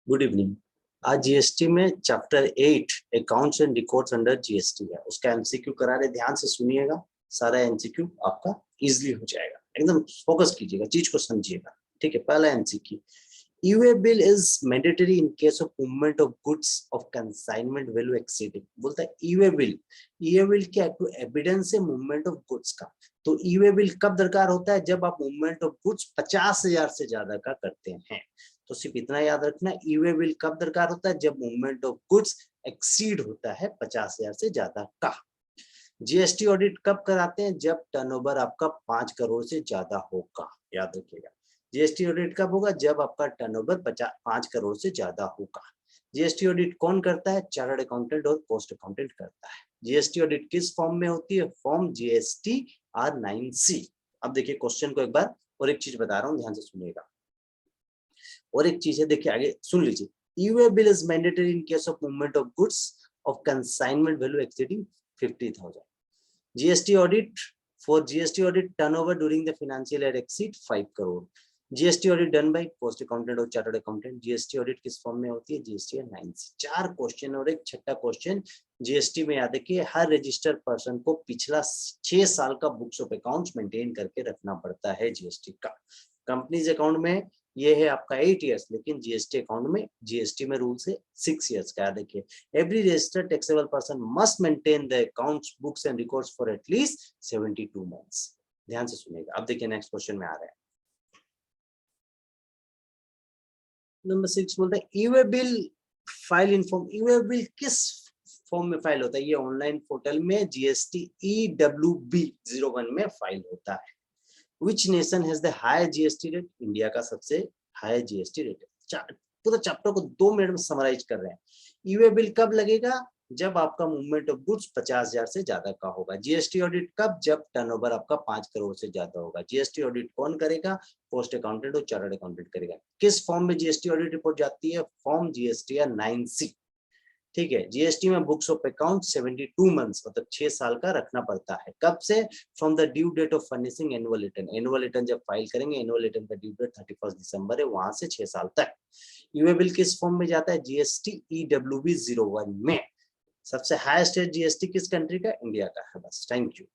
Good evening. आज GST में chapter 8 accounts and records under GST है, उसका एमसीक्यू करा रहे, ध्यान से सुनिएगा। सारा एमसीक्यू आपका इजीली हो जाएगा, एकदम फोकस कीजिएगा, चीज को समझिएगा। ठीक है, पहला MCQ, e-way bill is mandatory in case of movement of goods of consignment value exceeding. बोलता है ई-वे बिल क्या है? एविडेंस है मूवमेंट ऑफ गुड्स का। तो ई-वे बिल कब दरकार होता है? जब आप मूवमेंट ऑफ गुड्स 50,000 से ज्यादा का करते हैं। तो सिर्फ इतना याद रखना, ई-वे बिल कब दरकार होता है? जब मूवमेंट ऑफ गुड्स एक्सीड होता है 50,000 से ज्यादा का। जीएसटी ऑडिट कब कराते हैं? जब टर्नओवर आपका 5 करोड़ से ज्यादा होगा, याद रखिएगा। जीएसटी ऑडिट कब होगा? जब आपका टर्नओवर 5 करोड़ से ज्यादा होगा। जीएसटी ऑडिट कौन करता है? चार्टर्ड अकाउंटेंट और पोस्ट अकाउंटेंट करता है। जीएसटी ऑडिट किस फॉर्म में होती है? Form GST R9C। अब देखिए क्वेश्चन को एक बार और एक चीज बता रहा हूँ, ध्यान से सुनिएगा। और एक चीज है, देखिए आगे सुन लीजिए। E-way bill is mandatory in case of movement of goods of consignment value exceeding 50,000। GST audit, for GST audit turnover during the financial year exceed 5 crore. GST audit done by post accountant और chartered accountant. GST audit किस form में होती है? GST R9C। 4 question और एक छठा question GST में याद रखिए, हर रजिस्टर्ड पर्सन को पिछला 6 साल का बुक्स ऑफ अकाउंट्स मेंटेन करके रखना पड़ता है जीएसटी का। कंपनीज अकाउंट में ये है आपका 8 इयर्स, लेकिन जीएसटी अकाउंट में, जीएसटी में रूल से 6 इयर्स का। देखिए, every registered taxable person must maintain the accounts books and records for at least 72 months. ध्यान से सुनिएगा। अब देखिए नेक्स्ट क्वेश्चन में आ रहा है नंबर 6, बोलता है e-way bill file inform. E-way bill किस फॉर्म में फाइल होता है? ये ऑनलाइन पोर्टल में जीएसटी EWB01 में फाइल होता है। Which nation has the higher GST rate? India का सबसे हाई जीएसटी रेट है। पूरा चैप्टर को 2 मिनट में समराइज कर रहे हैं। ई-वे बिल कब लगेगा? जब आपका मूवमेंट ऑफ गुड्स 50,000 से ज्यादा का होगा। जीएसटी ऑडिट कब? जब टर्नओवर आपका 5 करोड़ से ज्यादा होगा। जीएसटी ऑडिट कौन करेगा? पोस्ट अकाउंटेंट और चार्टर्ड अकाउंटेंट करेगा। किस फॉर्म में जीएसटी ऑडिट रिपोर्ट जाती है? Form GST R9C। ठीक है, जीएसटी में बुक्स ऑफ अकाउंट 72 मंथ्स मतलब 6 साल का रखना पड़ता है। कब से? From the due date of furnishing annual return. Annual return जब फाइल करेंगे, एनुअल रिटर्न का ड्यू डेट 31 दिसंबर है, वहां से 6 साल तक। ई-वे बिल किस फॉर्म में जाता है? जीएसटी EWB01 में। सबसे हाईएस्ट है जीएसटी किस कंट्री का? इंडिया का है। बस, थैंक यू।